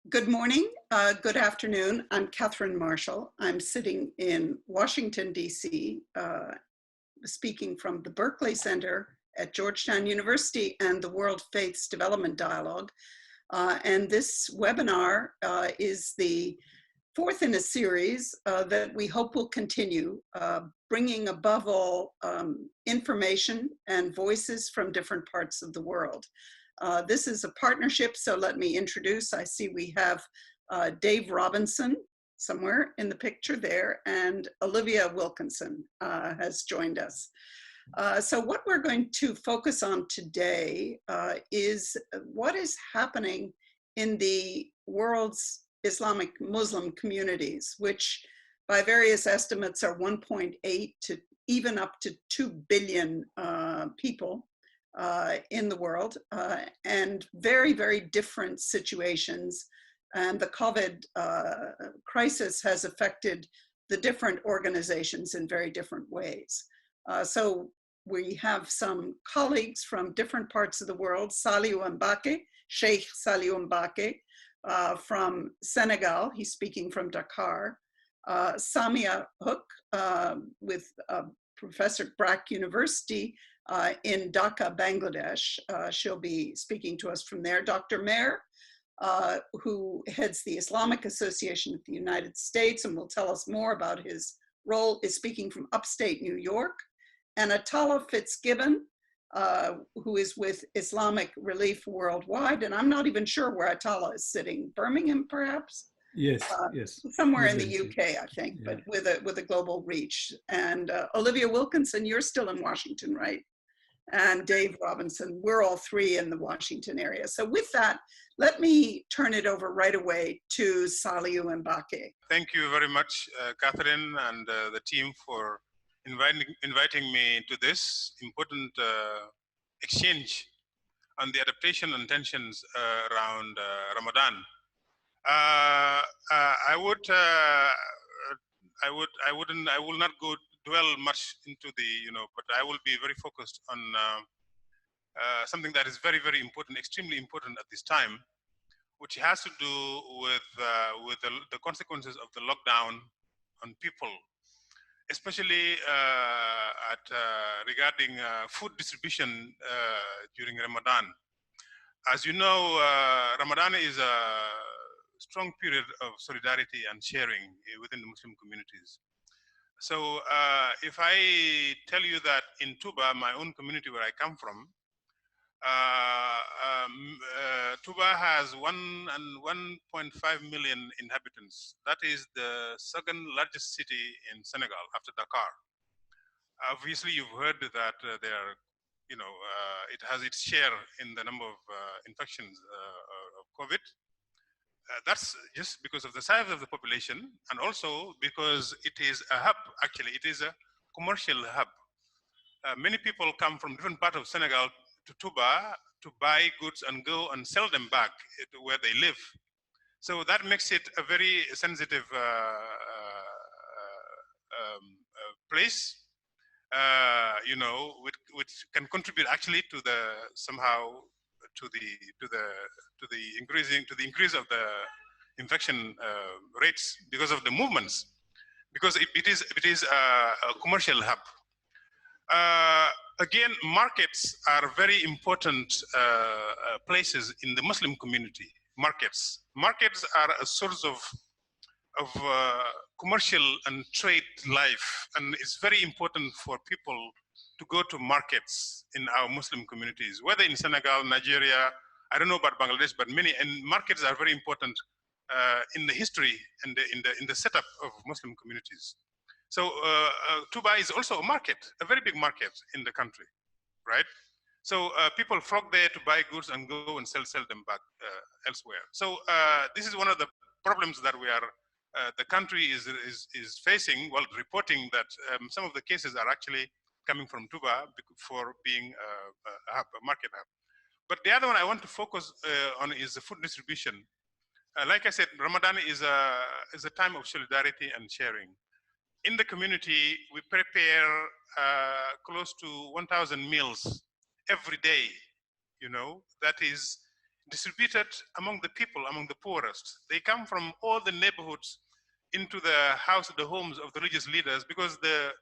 Good morning, good afternoon. I'm Katherine Marshall. I'm sitting in Washington, D.C., speaking from the Berkley Center at Georgetown University and the World Faiths Development Dialogue. And this webinar is the fourth in a series that we hope will continue, bringing above all information and voices from different parts of the world. This is a partnership, so let me introduce. I see we have Dave Robinson somewhere in the picture there, and Olivia Wilkinson has joined us. So what we're going to focus on today is what is happening in the world's Islamic Muslim communities, which by various estimates are 1.8 to even up to 2 billion people in the world, and very, very different situations. And the COVID crisis has affected the different organizations in very different ways. So we have some colleagues from different parts of the world. Saliou Mbacke, Sheikh Saliou Mbacke from Senegal, he's speaking from Dakar. Samia Hook with Professor BRAC University in Dhaka, Bangladesh. She'll be speaking to us from there. Dr. Maher, who heads the Islamic Association of the United States and will tell us more about his role, is speaking from upstate New York. And Atala Fitzgibbon, who is with Islamic Relief Worldwide. And I'm not even sure where Atala is sitting. Birmingham, perhaps? Yes, yes. Somewhere in the UK, I think, yeah. But with a global reach. And Olivia Wilkinson, you're still in Washington, right? And Dave Robinson, we're all three in the Washington area. So with that, let me turn it over right away to Saliou Mbacke. Thank you very much, Katherine and the team for inviting me to this important exchange on the adaptation and tensions around Ramadan. I will not dwell much into the, but I will be very focused on something that is very, very important, extremely important at this time, which has to do with the consequences of the lockdown on people, especially regarding food distribution during Ramadan. As you know, Ramadan is a strong period of solidarity and sharing within the Muslim communities. So if I tell you that in Tuba, my own community where I come from, Tuba has 1.5 million inhabitants. That is the second largest city in Senegal after Dakar. Obviously, you've heard that there, it has its share in the number of infections of COVID. That's just because of the size of the population, and also because it is a hub. Actually, it is a commercial hub. Many people come from different parts of Senegal to Tuba to buy goods and go and sell them back to where they live. So that makes it a very sensitive place, which can contribute actually to the increase of the infection rates because of the movements, because it is a commercial hub. Again, markets are very important places in the Muslim community. Markets are a source of commercial and trade life, and it's very important for people to go to markets in our Muslim communities, whether in Senegal, Nigeria, I don't know about Bangladesh, but many, and markets are very important in the history and in the setup of Muslim communities. So Tuba is also a market, a very big market in the country, right? So people flock there to buy goods and go and sell them back elsewhere. So this is one of the problems that the country is facing, while reporting that some of the cases are actually coming from Tuba for being a market hub. But the other one I want to focus on is the food distribution. Like I said, Ramadan is a time of solidarity and sharing. In the community, we prepare close to 1,000 meals every day. That is distributed among the people, among the poorest. They come from all the neighborhoods into the house, the homes of the religious leaders, because the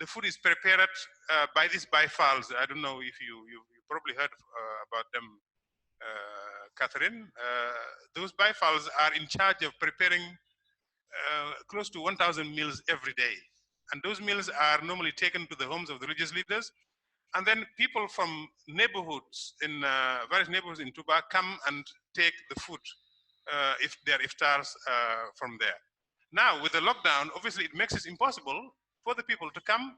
food is prepared by these bifals. I don't know if you probably heard about them, Katherine. Those bifals are in charge of preparing close to 1,000 meals every day. And those meals are normally taken to the homes of the religious leaders. And then people from neighborhoods, in various neighborhoods in Tuba, come and take the food, if their iftars from there. Now, with the lockdown, obviously it makes it impossible for the people to come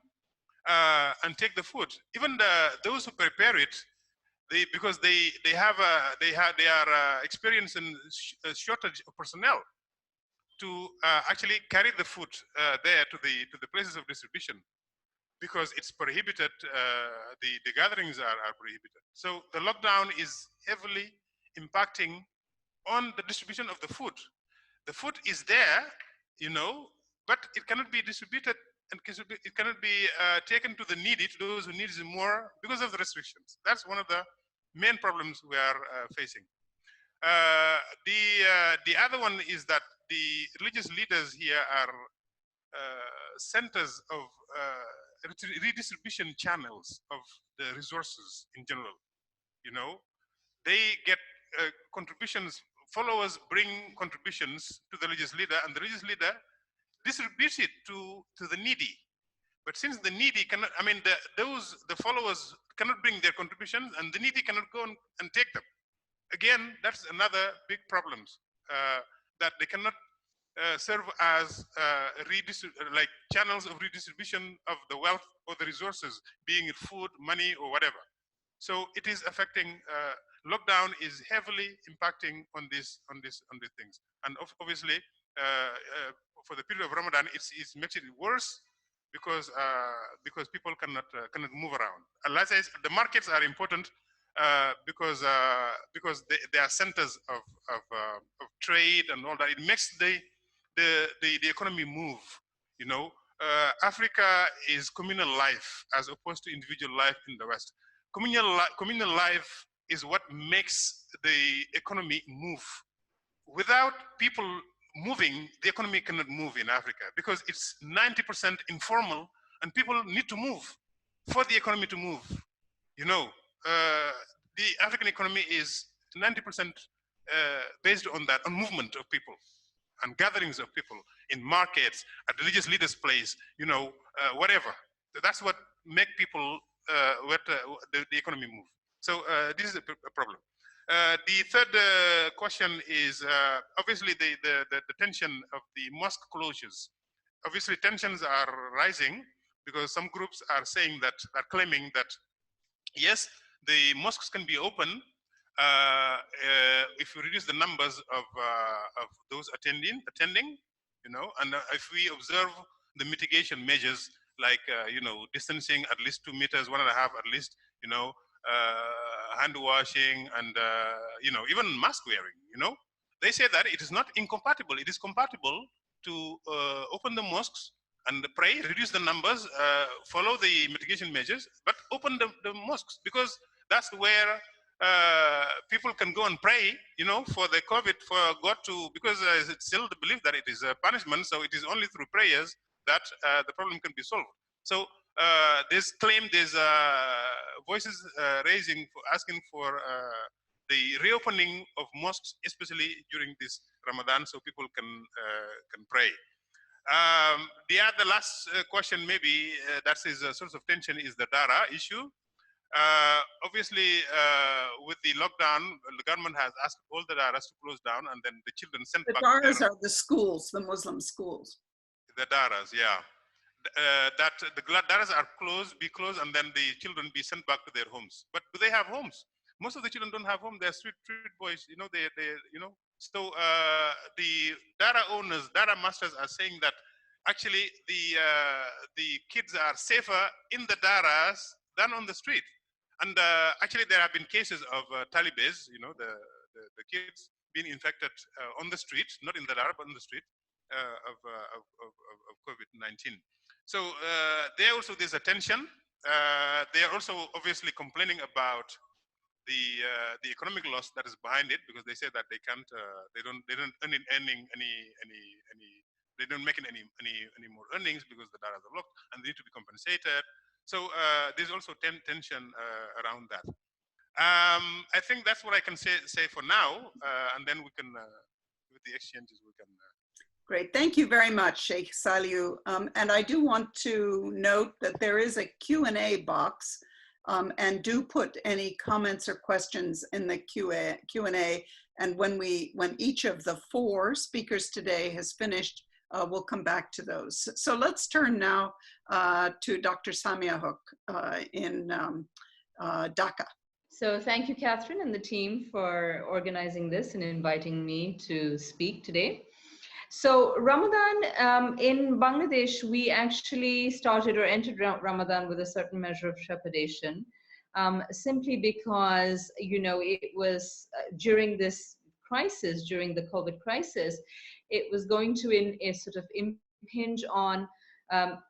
and take the food. Even those who prepare it, because they are experiencing a shortage of personnel to actually carry the food there to the places of distribution, because it's prohibited. The gatherings are prohibited. So the lockdown is heavily impacting on the distribution of the food. The food is there, you know, but it cannot be distributed, and it cannot be taken to the needy, to those who need it more, because of the restrictions. That's one of the main problems we are facing. The other one is that the religious leaders here are centers of redistribution channels of the resources in general. You know, they get contributions. Followers bring contributions to the religious leader, and the religious leader distributes it to the needy. But since the needy cannot, I mean, the followers cannot bring their contributions, and the needy cannot go and take them. Again, that's another big problem, that they cannot serve as like channels of redistribution of the wealth or the resources, being it food, money, or whatever. So it is affecting. Lockdown is heavily impacting on these things, and obviously for the period of Ramadan, it makes it worse because people cannot move around. And as I said, the markets are important. Because they are centers of trade and all that. It makes the economy move. You know, Africa is communal life as opposed to individual life in the West. Communal life is what makes the economy move. Without people moving, the economy cannot move in Africa, because it's 90% informal, and people need to move for the economy to move. You know, the African economy is 90% based on that, on movement of people and gatherings of people in markets, at religious leaders' place, you know, whatever. That's what make people, the economy move. So this is a problem. The third question is obviously the tension of the mosque closures. Obviously tensions are rising because some groups are saying that, are claiming that, yes, the mosques can be open if we reduce the numbers of those attending, you know, and if we observe the mitigation measures, like you know, distancing at least 2 meters, 1.5 at least, you know, hand washing, and you know, even mask wearing. You know, they say that it is not incompatible. It is compatible to open the mosques and pray, reduce the numbers, follow the mitigation measures, but open the mosques, because that's where people can go and pray, you know, for the COVID, for God to, because it's still the belief that it is a punishment, so it is only through prayers that the problem can be solved. So there's voices raising, for asking for the reopening of mosques, especially during this Ramadan, so people can pray. The last question, maybe that is a source of tension, is the Dara issue. Obviously, with the lockdown, the government has asked all the Daras to close down, and then the children sent back. The Daras are the schools, the Muslim schools. The Daras, yeah. That the Daras are be closed, and then the children be sent back to their homes. But do they have homes? Most of the children don't have homes. They're street boys, you know. They you know. So the Dara owners, Dara masters are saying that actually the kids are safer in the Daras than on the street. And actually, there have been cases of Talibans, you know, the kids being infected on the street, not in the Dara, but on the street of COVID-19. So there also there's a tension. They are also obviously complaining about the economic loss that is behind it, because they say that they can't, they don't they don't make any more earnings because the data are locked and they need to be compensated. So there's also tension around that. I think that's what I can say for now, and then we can, with the exchanges, we can. Great, thank you very much, Sheikh Saliou. And I do want to note that there is a Q&A box, and do put any comments or questions in the Q&A. And when each of the 4 speakers today has finished, we'll come back to those. So let's turn now to Dr. Samia Hook in Dhaka. So thank you, Catherine, and the team for organizing this and inviting me to speak today. So Ramadan, in Bangladesh, we actually started or entered Ramadan with a certain measure of trepidation, simply because, you know, it was during this crisis, during the COVID crisis, it was going to sort of impinge on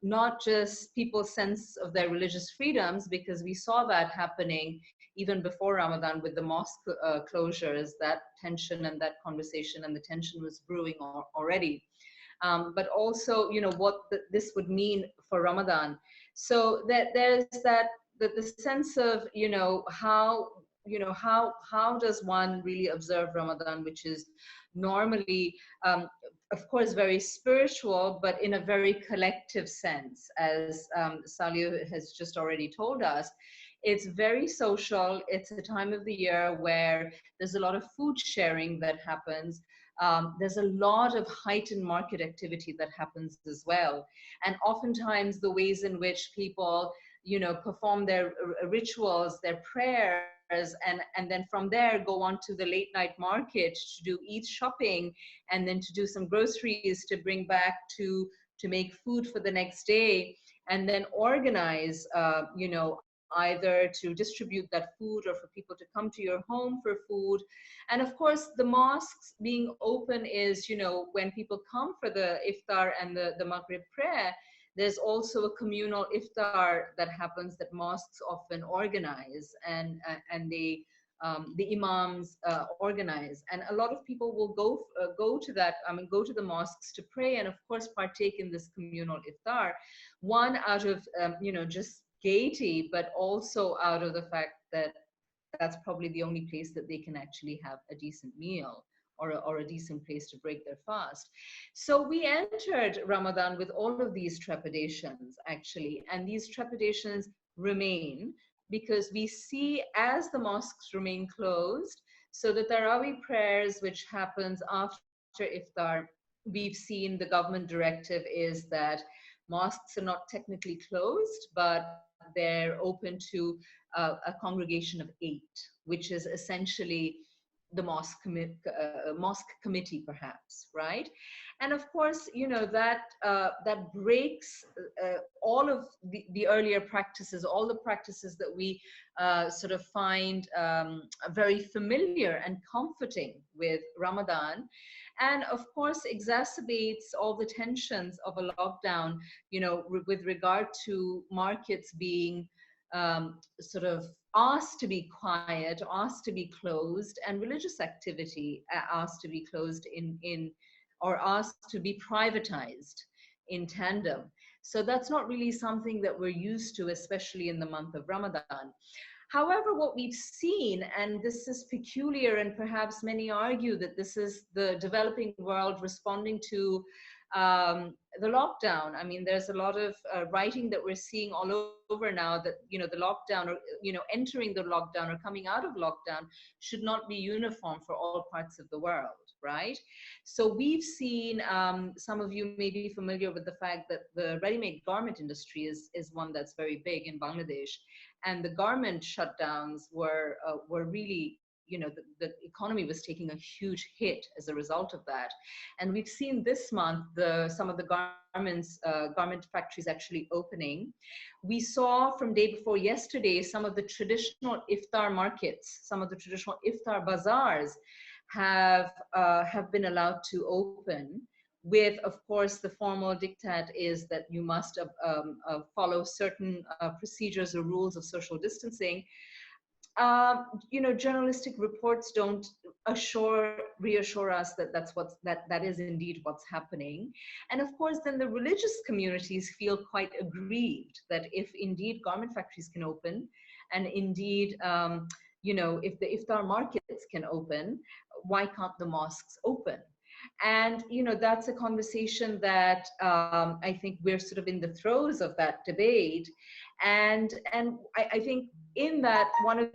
not just people's sense of their religious freedoms, because we saw that happening even before Ramadan with the mosque closures, that tension and that conversation and the tension was brewing already. But also, you know, what this would mean for Ramadan. So that there's the sense of, you know, how does one really observe Ramadan, which is normally, of course, very spiritual, but in a very collective sense, as Saliou has just already told us. It's very social. It's a time of the year where there's a lot of food sharing that happens. There's a lot of heightened market activity that happens as well. And oftentimes the ways in which people, you know, perform their rituals, their prayers, and then from there go on to the late night market to do Eid shopping, and then to do some groceries to bring back to make food for the next day, and then organize, you know, either to distribute that food or for people to come to your home for food. And of course, the mosques being open is, you know, when people come for the iftar and the Maghrib prayer, there's also a communal iftar that happens that mosques often organize, and the imams organize. And a lot of people will go to that, go to the mosques to pray and of course partake in this communal iftar, one out of, you know, just gaiety, but also out of the fact that that's probably the only place that they can actually have a decent meal or a decent place to break their fast. So we entered Ramadan with all of these trepidations, actually, and these trepidations remain because we see as the mosques remain closed, so the Tarawih prayers, which happens after iftar, we've seen the government directive is that mosques are not technically closed, but they're open to a congregation of 8, which is essentially the mosque committee, perhaps, right? And of course, you know, that that breaks all of the earlier practices, all the practices that we sort of find very familiar and comforting with Ramadan. And of course exacerbates all the tensions of a lockdown, you know, with regard to markets being sort of asked to be quiet, asked to be closed, and religious activity asked to be closed or asked to be privatized in tandem. So that's not really something that we're used to, especially in the month of Ramadan. However, what we've seen, and this is peculiar, and perhaps many argue that this is the developing world responding to the lockdown. I mean, there's a lot of writing that we're seeing all over now that, you know, the lockdown, or, you know, entering the lockdown or coming out of lockdown should not be uniform for all parts of the world, right? So we've seen, some of you may be familiar with the fact that the ready-made garment industry is one that's very big in Bangladesh. And the garment shutdowns were really, you know, the economy was taking a huge hit as a result of that. And we've seen this month some of the garment factories actually opening. We saw from day before yesterday some of the traditional iftar markets, some of the traditional iftar bazaars have been allowed to open, with, of course, the formal diktat is that you must follow certain procedures or rules of social distancing. journalistic reports don't reassure us that that is indeed what's happening. And of course, then the religious communities feel quite aggrieved that if indeed garment factories can open, and indeed, if the iftar markets can open, why can't the mosques open? And that's a conversation that I think we're sort of in the throes of that debate. And I think in that, one of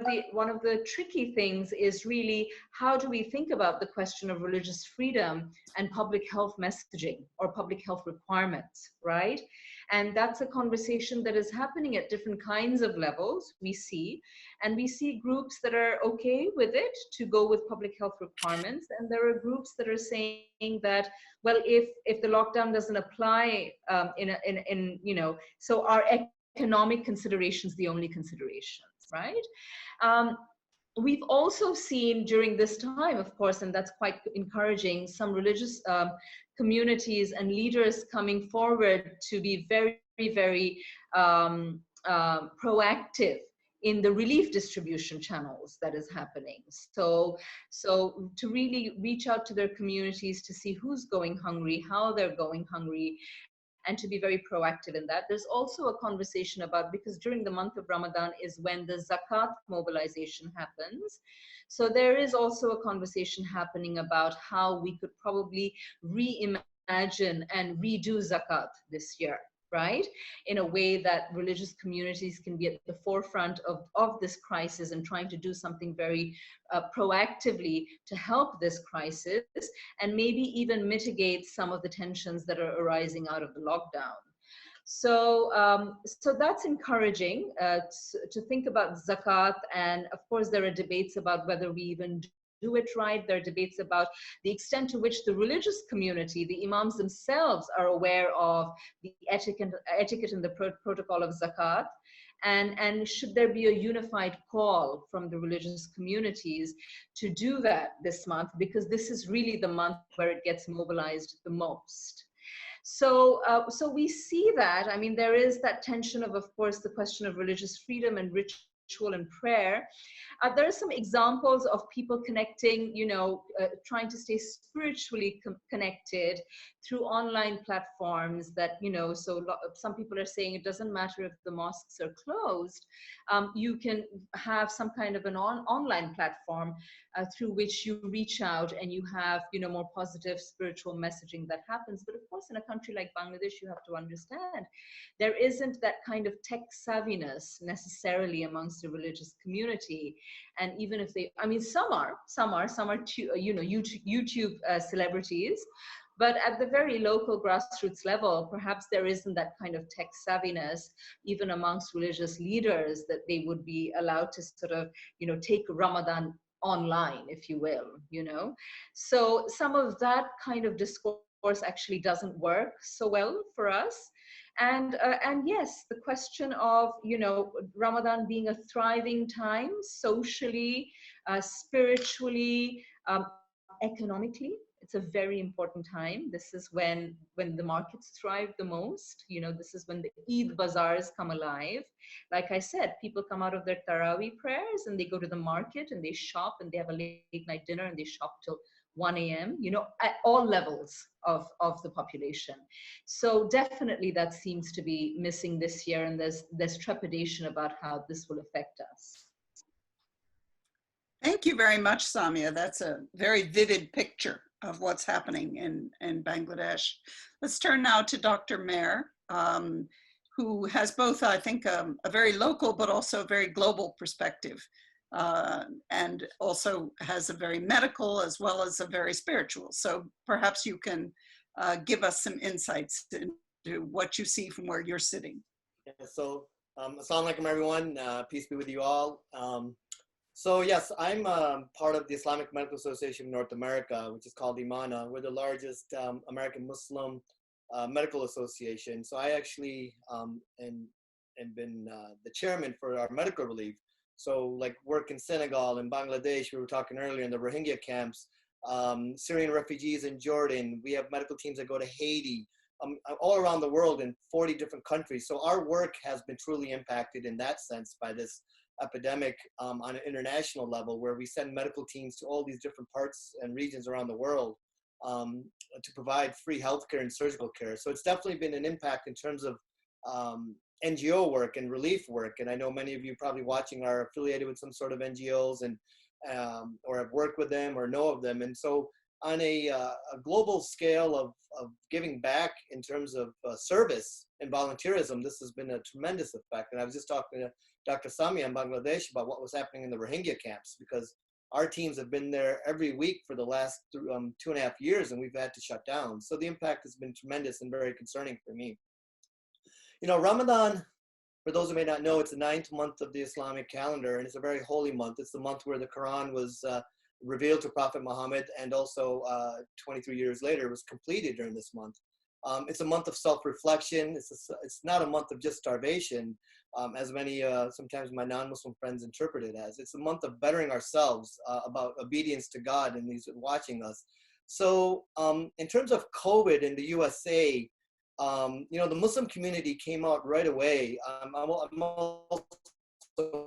the tricky things is really, how do we think about the question of religious freedom and public health messaging or public health requirements, right? And that's a conversation that is happening at different kinds of levels, we see. And we see groups that are okay with it to go with public health requirements. And there are groups that are saying that, well, if the lockdown doesn't apply so our economic considerations the only considerations, right? We've also seen during this time, of course, and that's quite encouraging, some religious communities and leaders coming forward to be very, very proactive in the relief distribution channels that is happening. So to really reach out to their communities to see who's going hungry, how they're going hungry, and to be very proactive in that. There's also a conversation about, because during the month of Ramadan is when the zakat mobilization happens. So there is also a conversation happening about how we could probably reimagine and redo zakat this year, right? In a way that religious communities can be at the forefront of this crisis and trying to do something very proactively to help this crisis, and maybe even mitigate some of the tensions that are arising out of the lockdown. So, so that's encouraging to think about zakat. And of course, there are debates about whether we even do it right. There are debates about the extent to which the religious community, the imams themselves, are aware of the etiquette and the protocol of zakat. And should there be a unified call from the religious communities to do that this month, because this is really the month where it gets mobilized the most. So, so we see that. I mean, there is that tension of course, the question of religious freedom and ritual and prayer. There are some examples of people connecting, trying to stay spiritually connected through online platforms that, so some people are saying it doesn't matter if the mosques are closed. You can have some kind of an online platform through which you reach out and you have, more positive spiritual messaging that happens. But of course, in a country like Bangladesh, you have to understand there isn't that kind of tech savviness necessarily amongst the religious community. And even if they, I mean, some are YouTube celebrities, but at the very local grassroots level, perhaps there isn't that kind of tech savviness, even amongst religious leaders, that they would be allowed to sort of, take Ramadan online, if you will, So some of that kind of discourse actually doesn't work so well for us. And yes, the question of, Ramadan being a thriving time socially, spiritually, economically, it's a very important time. This is when the markets thrive the most. This is when the Eid bazaars come alive. Like I said, people come out of their Taraweeh prayers and they go to the market and they shop and they have a late night dinner and they shop till 1 a.m., at all levels of the population. So definitely that seems to be missing this year, and there's trepidation about how this will affect us. Thank you very much, Samia. That's a very vivid picture of what's happening in Bangladesh. Let's turn now to Dr. Mayer, who has both, I think, a very local but also a very global perspective, and also has a very medical as well as a very spiritual. So perhaps you can give us some insights into what you see from where you're sitting. Yeah, so, assalamu alaikum everyone, peace be with you all. So yes, I'm part of the Islamic Medical Association of North America, which is called IMANA. We're the largest American Muslim medical association. So I actually and been the chairman for our medical relief. So like work in Senegal and Bangladesh, we were talking earlier in the Rohingya camps, Syrian refugees in Jordan. We have medical teams that go to Haiti, all around the world in 40 different countries. So our work has been truly impacted in that sense by this epidemic on an international level, where we send medical teams to all these different parts and regions around the world to provide free healthcare and surgical care. So it's definitely been an impact in terms of NGO work and relief work. And I know many of you probably watching are affiliated with some sort of NGOs and or have worked with them or know of them. And so on a global scale of giving back in terms of service and volunteerism, this has been a tremendous effect. And I was just talking to Dr. Samia in Bangladesh about what was happening in the Rohingya camps, because our teams have been there every week for the last 2.5 years, and we've had to shut down. So the impact has been tremendous and very concerning for me. You know, Ramadan, for those who may not know, it's the 9th month of the Islamic calendar, and it's a very holy month. It's the month where the Quran was revealed to Prophet Muhammad, and also 23 years later was completed during this month. It's a month of self-reflection. It's not a month of just starvation, as many, sometimes my non-Muslim friends interpret it as. It's a month of bettering ourselves, about obedience to God and these watching us. So in terms of COVID in the USA, you know, the Muslim community came out right away. I'm also a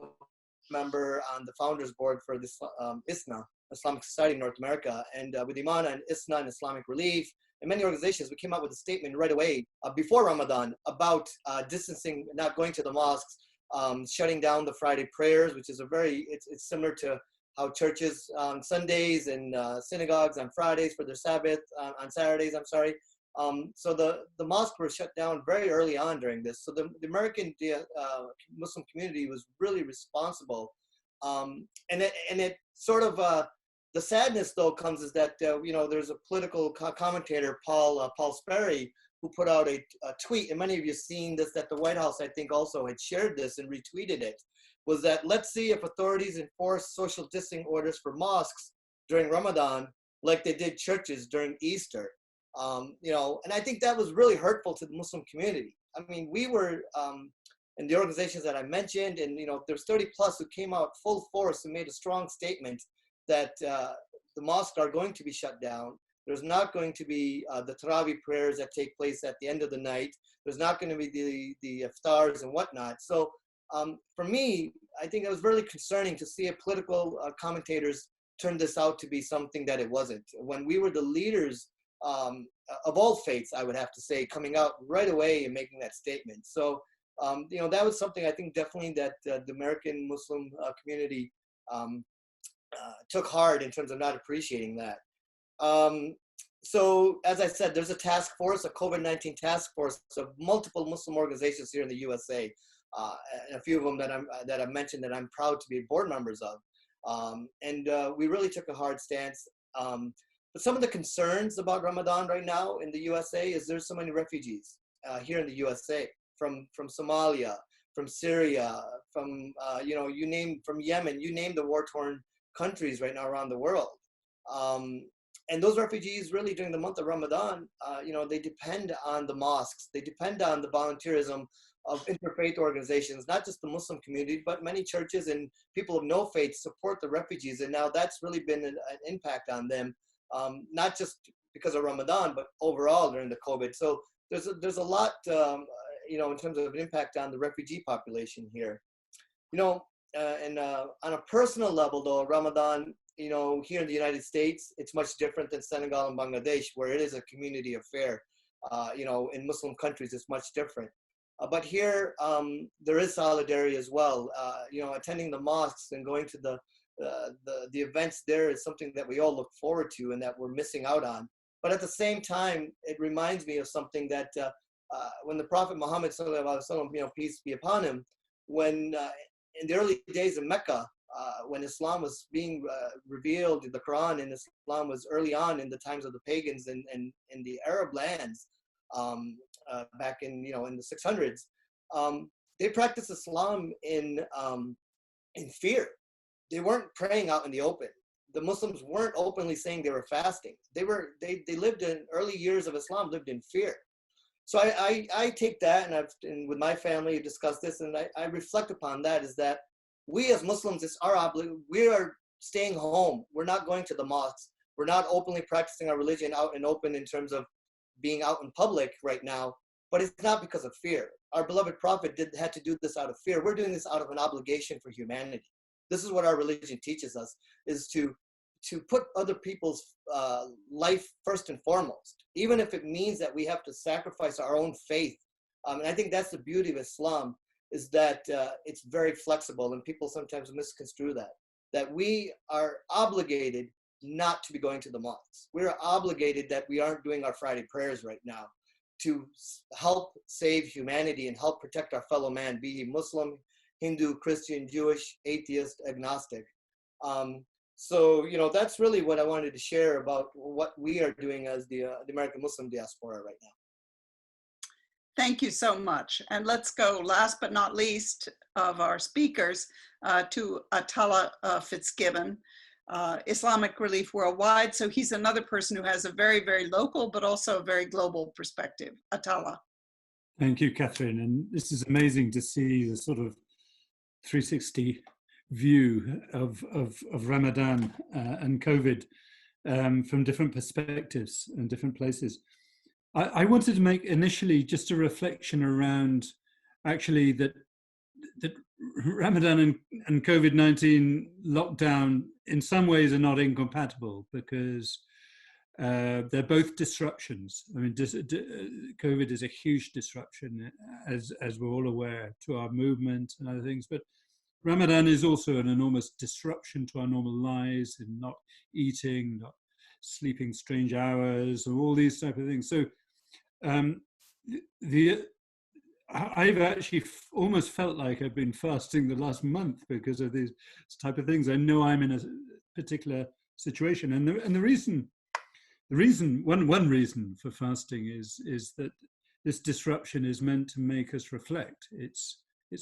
member on the founders board for this ISNA, Islamic Society in North America, and with Imana and ISNA and Islamic Relief and many organizations, we came out with a statement right away before Ramadan about distancing, not going to the mosques, shutting down the Friday prayers, which is a very, it's similar to how churches on Sundays and synagogues on Fridays for their Sabbath, on Saturdays, I'm sorry. So the mosques were shut down very early on during this. So the American Muslim community was really responsible. And it sort of, the sadness though comes is that, you know, there's a political commentator, Paul Sperry, who put out a tweet, and many of you have seen this, that the White House, I think, also had shared this and retweeted it, was that let's see if authorities enforce social distancing orders for mosques during Ramadan like they did churches during Easter. You know, and I think that was really hurtful to the Muslim community. I mean, we were in the organizations that I mentioned, and you know, there's 30 plus who came out full force and made a strong statement that the mosques are going to be shut down. There's not going to be the Tarawih prayers that take place at the end of the night. There's not going to be the iftars and whatnot. So for me, I think it was really concerning to see political commentators turn this out to be something that it wasn't. When we were the leaders of all faiths, I would have to say, coming out right away and making that statement. So, you know, that was something I think definitely that the American Muslim community took hard in terms of not appreciating that. So, as I said, there's a task force, a COVID-19 task force of multiple Muslim organizations here in the USA, and a few of them that I mentioned that I'm proud to be board members of. And we really took a hard stance. But some of the concerns about Ramadan right now in the USA is there's so many refugees here in the USA from Somalia, from Syria, from you know, you name, from Yemen, you name the war-torn countries right now around the world. And those refugees really during the month of Ramadan, you know, they depend on the mosques, they depend on the volunteerism of interfaith organizations, not just the Muslim community, but many churches and people of no faith support the refugees. And now that's really been an impact on them, not just because of Ramadan, but overall during the COVID. So there's a lot, you know, in terms of an impact on the refugee population here. You know, and on a personal level though, Ramadan, you know, here in the United States, it's much different than Senegal and Bangladesh, where it is a community affair. You know, in Muslim countries, it's much different. But here, there is solidarity as well. You know, attending the mosques and going to the events there is something that we all look forward to and that we're missing out on. But at the same time, it reminds me of something that when the Prophet Muhammad sallallahu alaihi wasallam, you know, peace be upon him, when in the early days of Mecca, when Islam was being revealed, the Quran and Islam was early on in the times of the pagans and in the Arab lands, back in, you know, in the 600s, they practiced Islam in fear. They weren't praying out in the open. The Muslims weren't openly saying they were fasting. They lived in early years of Islam, lived in fear. So I take that, and with my family discussed this, and I reflect upon that, is that we as Muslims, it's our obligation. We are staying home. We're not going to the mosques. We're not openly practicing our religion out and open in terms of being out in public right now. but it's not because of fear. Our beloved prophet had to do this out of fear. We're doing this out of an obligation for humanity. This is what our religion teaches us, is to put other people's life first and foremost, even if it means that we have to sacrifice our own faith. And I think that's the beauty of Islam, is that it's very flexible, and people sometimes misconstrue that we are obligated not to be going to the mosques. We're obligated that we aren't doing our Friday prayers right now to help save humanity and help protect our fellow man, be he Muslim, Hindu, Christian, Jewish, atheist, agnostic. So, you know, that's really what I wanted to share about what we are doing as the American Muslim diaspora right now. Thank you so much. And let's go, last but not least of our speakers, to Atala Fitzgibbon, Islamic Relief Worldwide. So he's another person who has a very, very local, but also a very global perspective. Atala. Thank you, Katherine. And this is amazing to see the sort of 360 view of Ramadan and COVID from different perspectives and different places. I wanted to make initially just a reflection around actually that Ramadan and COVID-19 lockdown in some ways are not incompatible, because they're both disruptions. I mean, COVID is a huge disruption, as we're all aware, to our movement and other things, but Ramadan is also an enormous disruption to our normal lives, in not eating, not sleeping strange hours, and all these type of things. So I've actually almost felt like I've been fasting the last month because of these type of things. I know I'm in a particular situation, and the reason one reason for fasting is that this disruption is meant to make us reflect. It's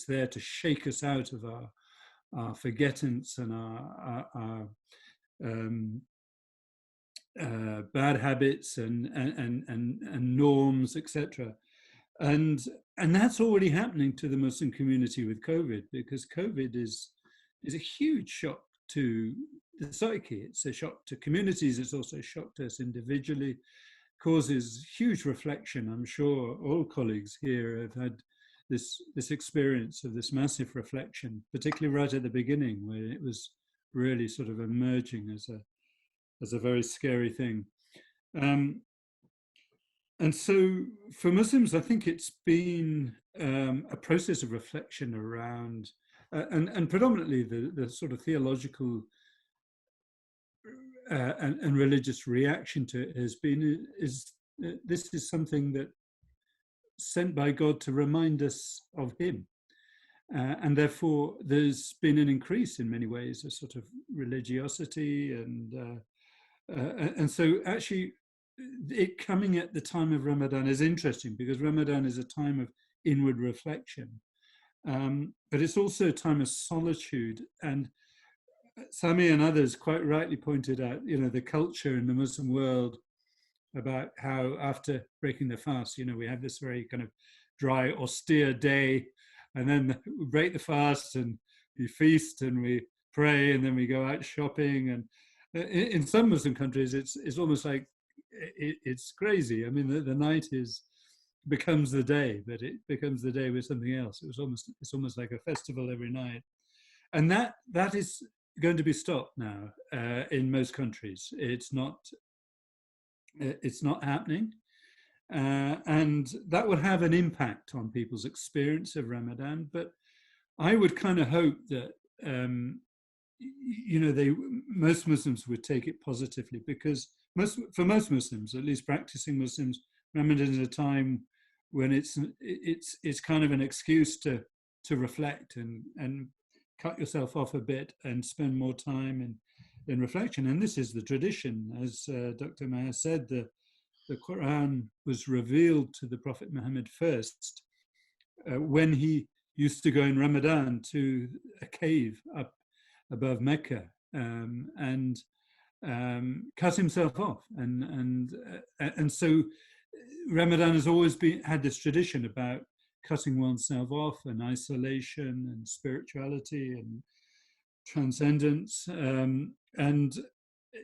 there to shake us out of our forgettance and our bad habits and norms, etc. And that's already happening to the Muslim community with COVID, because COVID is a huge shock to the psyche. It's a shock to communities. It's also a shock to us individually. Causes huge reflection. I'm sure all colleagues here have had this experience of this massive reflection, particularly right at the beginning, where it was really sort of emerging as a very scary thing. And so for Muslims, I think it's been a process of reflection around, and predominantly the sort of theological and religious reaction to it has been, this is something that sent by God to remind us of him. And therefore, there's been an increase in many ways of sort of religiosity, and so actually it coming at the time of Ramadan is interesting, because Ramadan is a time of inward reflection, but it's also a time of solitude. And Samia and others quite rightly pointed out, you know, the culture in the Muslim world about how after breaking the fast, you know, we have this very kind of dry, austere day, and then we break the fast and we feast and we pray, and then we go out shopping. And in some Muslim countries, it's almost like it's crazy. I mean, the night becomes the day, but it becomes the day with something else. It's almost like a festival every night, and that is going to be stopped now in most countries. It's not happening, and that will have an impact on people's experience of Ramadan. But I would kind of hope that you know, most Muslims would take it positively, because for most Muslims, at least practicing Muslims, Ramadan is a time when it's kind of an excuse to reflect and cut yourself off a bit and spend more time in reflection. And this is the tradition. As Dr. Maher said, the Quran was revealed to the Prophet Muhammad first when he used to go in Ramadan to a cave up above Mecca and cut himself off. And so Ramadan has always had this tradition about cutting oneself off, and isolation and spirituality and transcendence. And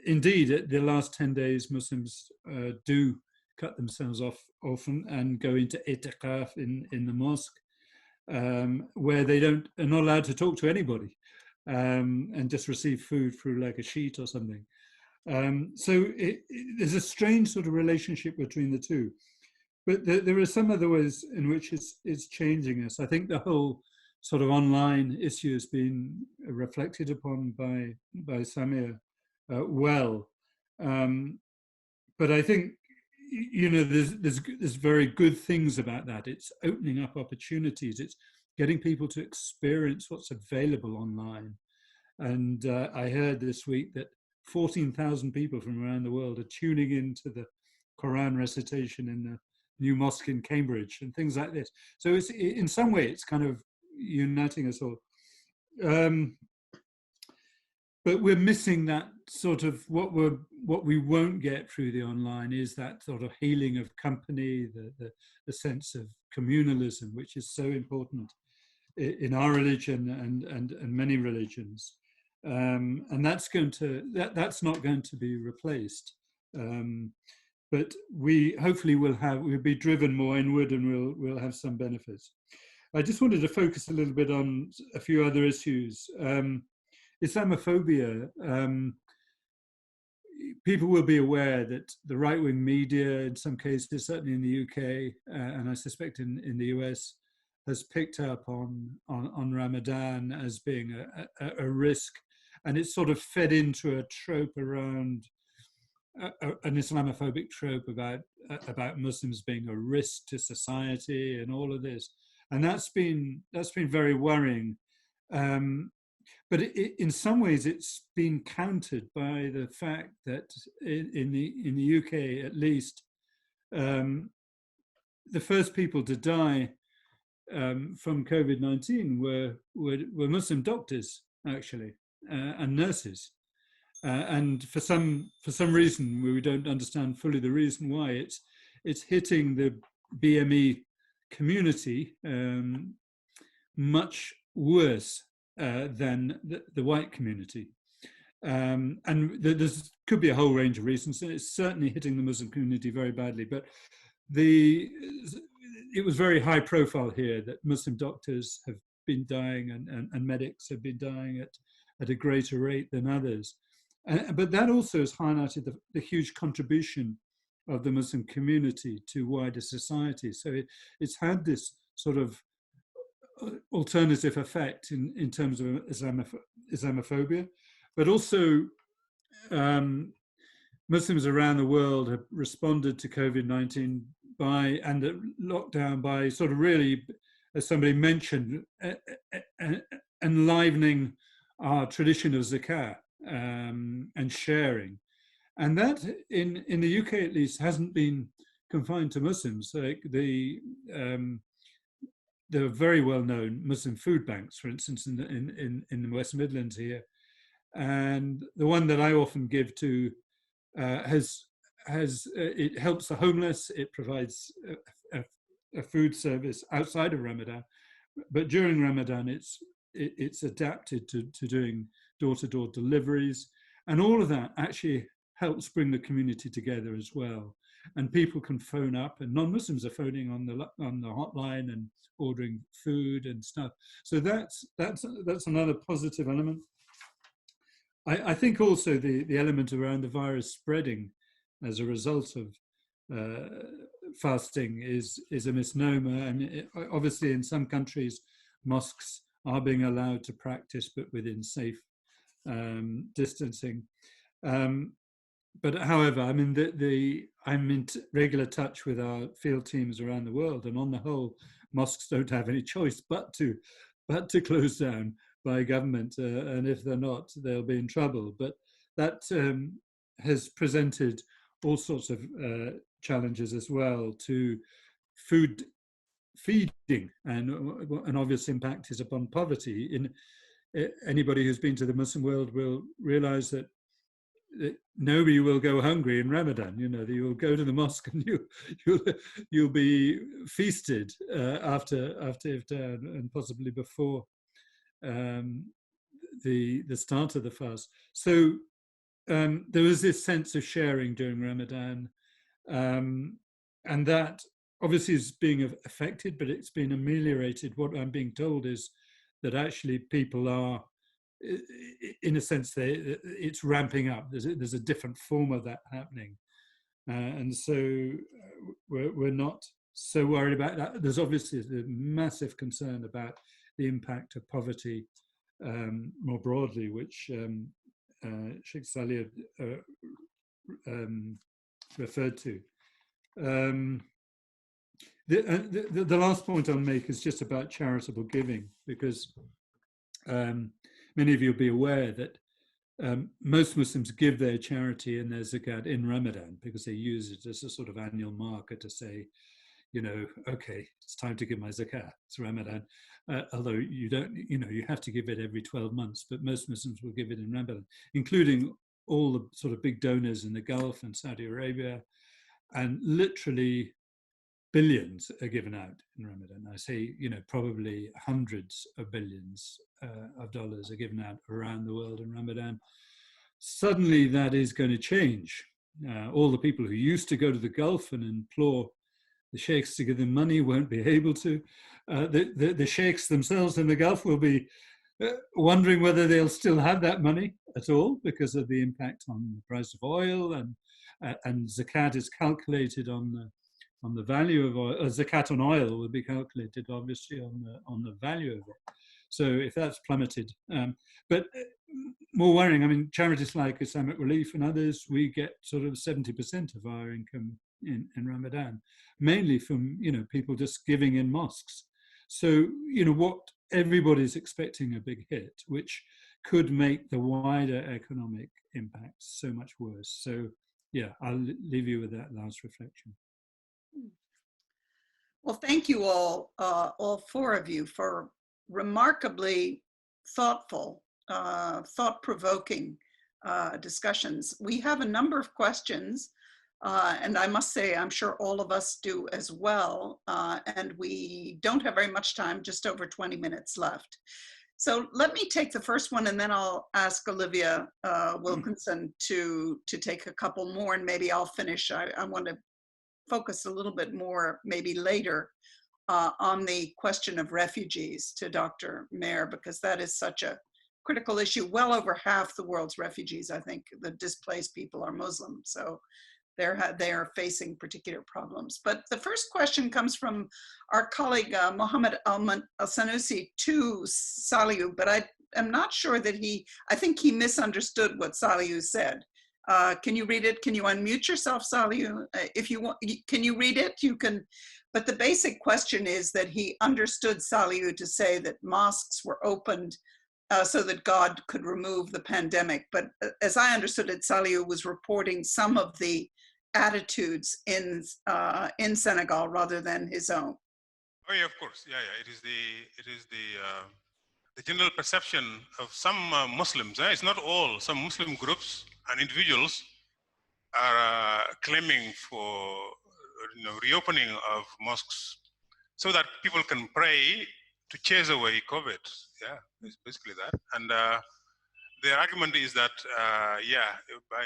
indeed, the last 10 days, Muslims do cut themselves off often and go into itikaf in the mosque, where they are not allowed to talk to anybody, and just receive food through like a sheet or something. So there's a strange sort of relationship between the two. But there are some other ways in which it's changing us. I think the whole sort of online issue has been reflected upon by Samia well. But I think, you know, there's very good things about that. It's opening up opportunities. It's getting people to experience what's available online. And I heard this week that 14,000 people from around the world are tuning into the Quran recitation in the new mosque in Cambridge and things like this. So it's, in some way, it's kind of uniting us all. But we're missing that sort of what we won't get through the online is that sort of healing of company, the sense of communalism, which is so important in our religion and many religions. And that's not going to be replaced. But we hopefully we'll be driven more inward, and we'll have some benefits. I just wanted to focus a little bit on a few other issues. Islamophobia. People will be aware that the right-wing media, in some cases, certainly in the UK, and I suspect in the US, has picked up on Ramadan as being a risk, and it's sort of fed into a trope around an Islamophobic trope about Muslims being a risk to society and all of this, and that's been very worrying. But in some ways, it's been countered by the fact that in the UK, at least, the first people to die from COVID-19 were Muslim doctors, actually, and nurses. And for some reason, we don't understand fully the reason why, it's hitting the BME community much worse than the white community. And there could be a whole range of reasons. It's certainly hitting the Muslim community very badly, but it was very high profile here that Muslim doctors have been dying and medics have been dying at a greater rate than others. But that also has highlighted the huge contribution of the Muslim community to wider society. So it's had this sort of alternative effect in terms of Islamophobia, but also Muslims around the world have responded to COVID-19 and lockdown by sort of really, as somebody mentioned, enlivening our tradition of zakah and sharing. And that, in the UK at least, hasn't been confined to Muslims. Like the very well-known Muslim food banks, for instance, in the West Midlands here, and the one that I often give to it helps the homeless. It provides a food service outside of Ramadan, but during Ramadan, it's adapted to doing door-to-door deliveries, and all of that actually helps bring the community together as well. And people can phone up, and non-Muslims are phoning on the hotline and ordering food and stuff. So that's another positive element. I think also the element around the virus spreading as a result of fasting is a misnomer. And obviously in some countries, mosques are being allowed to practice, but within safe distancing. But however, I mean, I'm in regular touch with our field teams around the world, and on the whole, mosques don't have any choice but to close down by government, and if they're not, they'll be in trouble. But that has presented all sorts of challenges as well to food feeding, and an obvious impact is upon poverty. Anybody who's been to the Muslim world will realize that nobody will go hungry in Ramadan. You know, you will go to the mosque and you'll be feasted after iftar and possibly before the start of the fast. So there was this sense of sharing during Ramadan, and that obviously is being affected, but it's been ameliorated. What I'm being told is that actually people are, in a sense, it's ramping up. There's a different form of that happening. And so we're not so worried about that. There's obviously a massive concern about the impact of poverty more broadly, which Sheikh Saliou referred to. The last point I'll make is just about charitable giving, because many of you will be aware that most Muslims give their charity and their zakat in Ramadan, because they use it as a sort of annual marker to say, you know, okay, it's time to give my zakat. It's Ramadan. Although you don't, you know, you have to give it every 12 months, but most Muslims will give it in Ramadan, including all the sort of big donors in the Gulf and Saudi Arabia, and literally billions are given out in Ramadan. I say, you know, probably hundreds of billions of dollars are given out around the world in Ramadan. Suddenly that is going to change. All the people who used to go to the Gulf and implore the sheikhs to give them money won't be able to. The sheikhs themselves in the Gulf will be wondering whether they'll still have that money at all because of the impact on the price of oil, and zakat is calculated on the value of oil. Zakat on oil will be calculated obviously on the value of it. So if that's plummeted, but more worrying, I mean, charities like Islamic Relief and others, we get sort of 70% of our income in Ramadan, mainly from, you know, people just giving in mosques. So, you know, what everybody's expecting a big hit, which could make the wider economic impact so much worse. So, yeah, I'll leave you with that last reflection. Well, thank you all four of you, for remarkably thoughtful, thought-provoking discussions. We have a number of questions, and I must say, I'm sure all of us do as well, and we don't have very much time, just over 20 minutes left. So let me take the first one, and then I'll ask Olivia Wilkinson to take a couple more, and maybe I'll finish. I want to focus a little bit more, maybe later, on the question of refugees to Dr. Mayer, because that is such a critical issue. Well over half the world's refugees, I think, the displaced people are Muslim, so they are facing particular problems. But the first question comes from our colleague Mohammed Al-Sanusi to Saliou, but I am not sure that I think he misunderstood what Saliou said. Can you read it? Can you unmute yourself, Saliou? If you want, can you read it? You can, but the basic question is that he understood Saliou to say that mosques were opened so that God could remove the pandemic. But as I understood it, Saliou was reporting some of the attitudes in Senegal rather than his own. Oh yeah, of course. Yeah, yeah. It is the general perception of some Muslims. It's not all. Some Muslim groups and individuals are claiming for reopening of mosques so that people can pray to chase away COVID. Yeah, it's basically that. And their argument is that by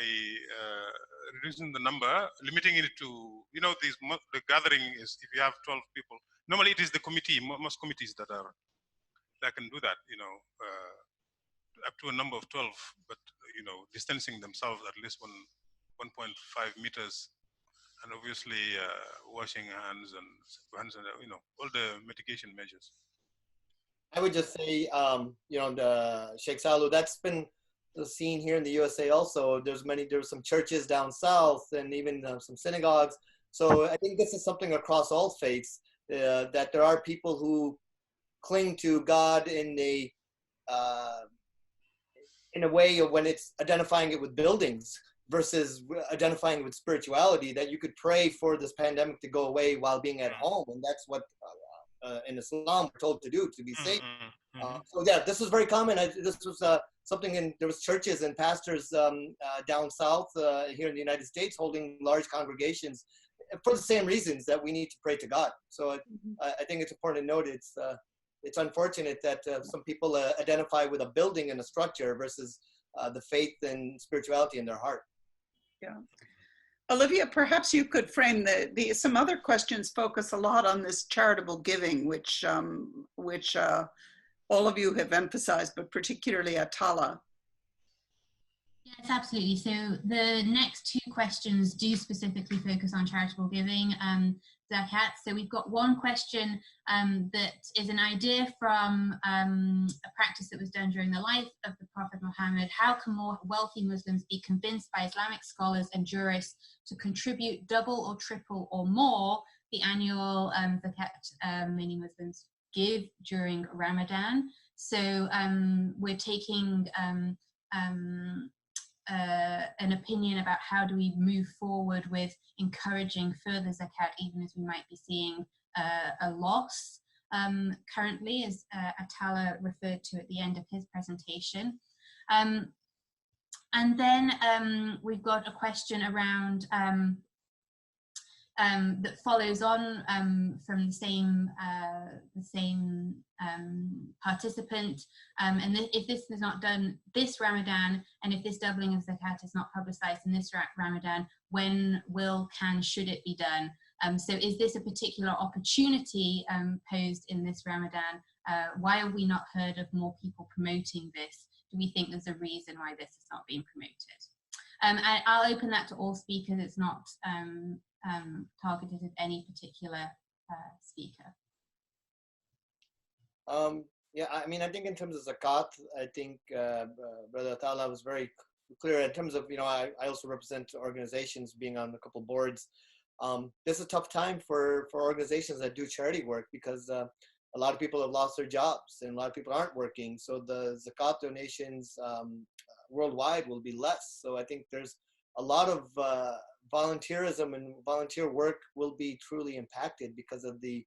reducing the number, limiting it to the gathering is, if you have 12 people. Normally, it is the committee, most committees that can do that. Up to a number of 12, but distancing themselves at least 1.5 meters, and obviously washing hands and all the mitigation measures. I would just say, the Sheikh Saliou, that's been seen here in the USA also. There's some churches down south, and even some synagogues. So I think this is something across all faiths, that there are people who cling to God in a way of when it's identifying it with buildings versus identifying it with spirituality, that you could pray for this pandemic to go away while being at home. And that's what in Islam we're told to do, to be safe. So yeah, this was very common. This was there was churches and pastors down south here in the United States holding large congregations for the same reasons, that we need to pray to God. So I think it's important to note it's unfortunate that some people identify with a building and a structure versus the faith and spirituality in their heart. Yeah. Olivia, perhaps you could frame some other questions focus a lot on this charitable giving, which all of you have emphasized, but particularly Atala. Yes, absolutely. So the next two questions do specifically focus on charitable giving, zakat. So we've got one question that is an idea from a practice that was done during the life of the Prophet Muhammad. How can more wealthy Muslims be convinced by Islamic scholars and jurists to contribute double or triple or more the annual zakat many Muslims give during Ramadan? So we're taking an opinion about how do we move forward with encouraging further zakat, even as we might be seeing a loss currently, as Atala referred to at the end of his presentation. And then we've got a question around that follows on from the same participant, and if this is not done this Ramadan, and if this doubling of zakat is not publicized in this Ramadan, when should it be done? So is this a particular opportunity posed in this Ramadan? Why have we not heard of more people promoting this? Do we think there's a reason why this is not being promoted? I'll open that to all speakers. It's not targeted at any particular speaker. Yeah, I mean, I think in terms of zakat, I think Brother Atala was very clear in terms of, I also represent organizations, being on a couple boards. This is a tough time for organizations that do charity work, because a lot of people have lost their jobs and a lot of people aren't working. So the zakat donations worldwide will be less. So I think there's a lot of volunteerism and volunteer work will be truly impacted because of the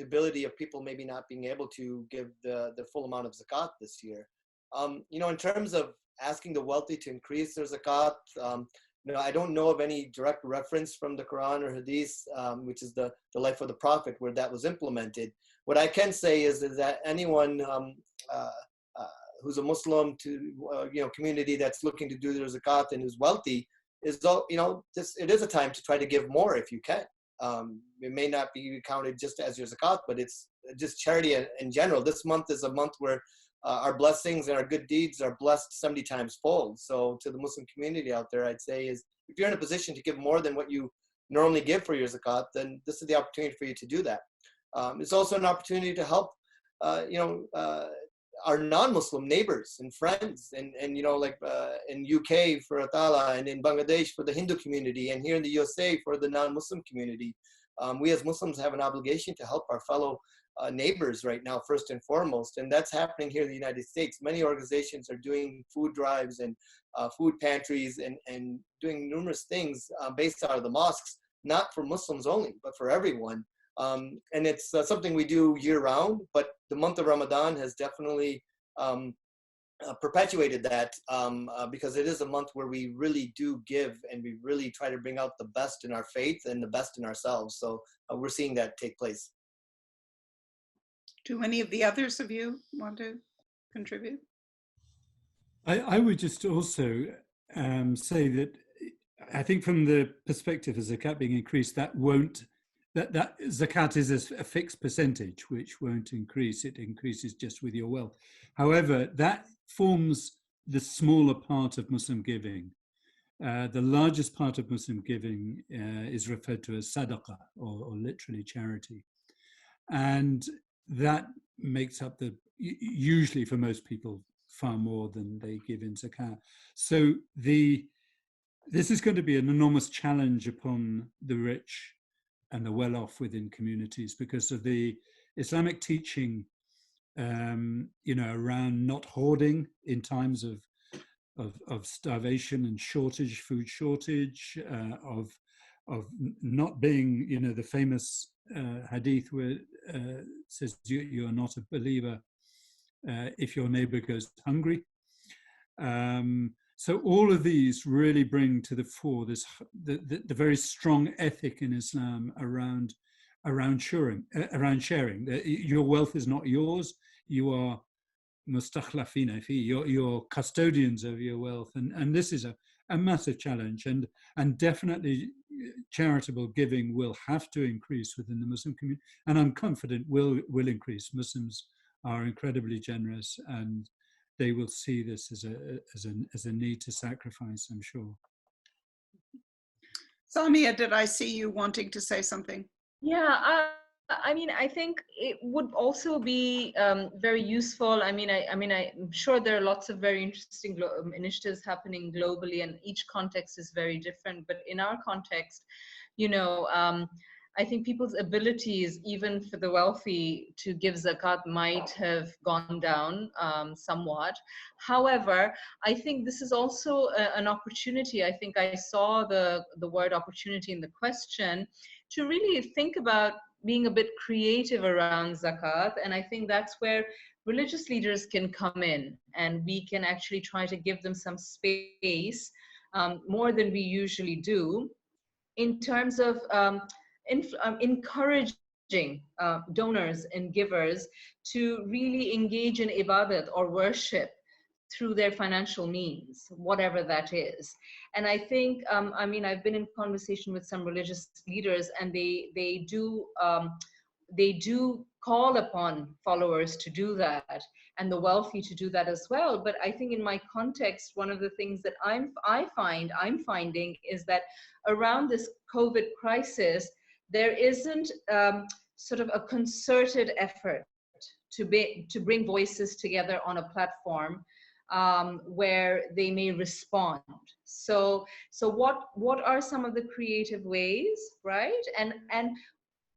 ability of people maybe not being able to give the full amount of zakat this year. In terms of asking the wealthy to increase their zakat, I don't know of any direct reference from the Quran or Hadith, which is the life of the Prophet, where that was implemented. What I can say is that anyone who's a Muslim community that's looking to do their zakat and who's wealthy is, it is a time to try to give more if you can. It may not be counted just as your zakat, but it's just charity in general. This month is a month where our blessings and our good deeds are blessed 70 times fold. So to the Muslim community out there, I'd say is, if you're in a position to give more than what you normally give for your zakat, then this is the opportunity for you to do that. It's also an opportunity to help, our non-Muslim neighbors and friends, and like in UK for Atala, and in Bangladesh for the Hindu community, and here in the USA for the non-Muslim community. We as Muslims have an obligation to help our fellow neighbors right now, first and foremost, and that's happening here in the United States. Many organizations are doing food drives and food pantries and doing numerous things based out of the mosques, not for Muslims only, but for everyone. And it's something we do year round, but the month of Ramadan has definitely perpetuated that because it is a month where we really do give, and we really try to bring out the best in our faith and the best in ourselves. So we're seeing that take place. Do any of the others of you want to contribute? I would just also say that I think from the perspective of zakat being increased, that zakat is a fixed percentage which won't increase. It increases just with your wealth. However, that forms the smaller part of Muslim giving. The largest part of Muslim giving is referred to as sadaqah, or literally charity. And that makes up usually for most people, far more than they give in zakat. So this is going to be an enormous challenge upon the rich and the well-off within communities, because of the Islamic teaching, around not hoarding in times of starvation and food shortage, of not being, the famous hadith where it says you are not a believer if your neighbor goes hungry. So all of these really bring to the fore the very strong ethic in Islam around sharing. Your wealth is not yours. You are mustakhlafina fi. You're custodians of your wealth, and this is a a massive challenge, and definitely charitable giving will have to increase within the Muslim community, and I'm confident will increase. Muslims are incredibly generous, and they will see this as a need to sacrifice, I'm sure. Samia, did I see you wanting to say something? Yeah, I mean, I think it would also be very useful. I mean, I'm sure there are lots of very interesting initiatives happening globally, and each context is very different. But in our context, you know, I think people's abilities, even for the wealthy, to give zakat might have gone down somewhat. However, I think this is also an opportunity. I think I saw the word opportunity in the question, to really think about being a bit creative around zakat. And I think that's where religious leaders can come in, and we can actually try to give them some space, more than we usually do, in terms of encouraging donors and givers to really engage in ibadat or worship through their financial means, whatever that is. And I think, I mean, I've been in conversation with some religious leaders, and they do call upon followers to do that, and the wealthy to do that as well. But I think in my context, one of the things that I'm finding is that around this COVID crisis, there isn't sort of a concerted effort to bring voices together on a platform where they may respond. So what are some of the creative ways, right? And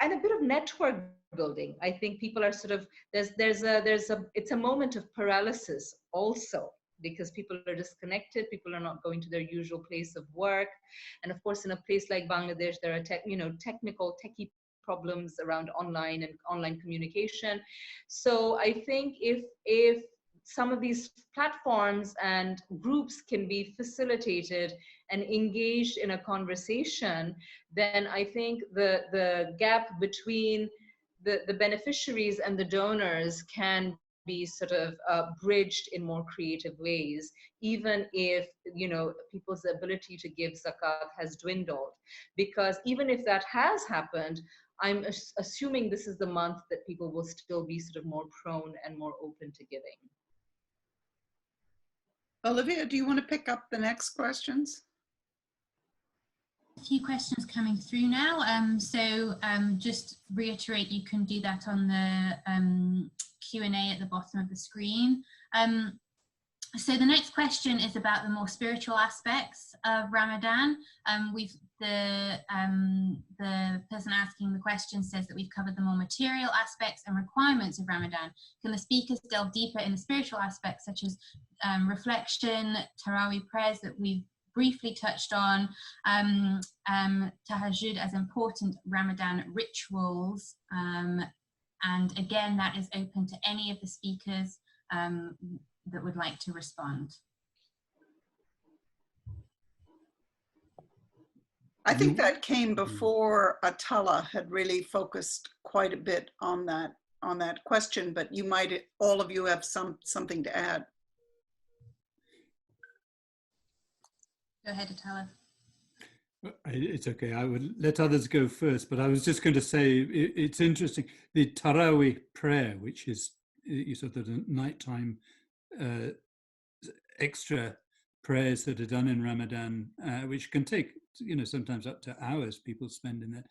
a bit of network building. I think people are sort of, it's a moment of paralysis also, because people are disconnected, people are not going to their usual place of work. And of course, in a place like Bangladesh, there are techie problems around online communication. So I think if some of these platforms and groups can be facilitated and engaged in a conversation, then I think the gap between the beneficiaries and the donors can be sort of bridged in more creative ways, even if, you know, people's ability to give zakat has dwindled. Because even if that has happened, I'm assuming this is the month that people will still be sort of more prone and more open to giving. Olivia, do you want to pick up the next questions? A few questions coming through now. Just reiterate, you can do that on the Q&A at the bottom of the screen. So the next question is about the more spiritual aspects of Ramadan. The person asking the question says that we've covered the more material aspects and requirements of Ramadan. Can the speakers delve deeper in the spiritual aspects, such as reflection, Tarawih prayers that we've briefly touched on, tahajjud as important Ramadan rituals, and again, that is open to any of the speakers that would like to respond. I think that came before Atala had really focused quite a bit on that question, but you might, all of you have something to add. Go ahead, Atala. It's okay, I would let others go first, but I was just going to say, it's interesting, the Tarawih prayer, which is sort of the nighttime extra prayers that are done in Ramadan, which can take, sometimes up to hours people spend in that,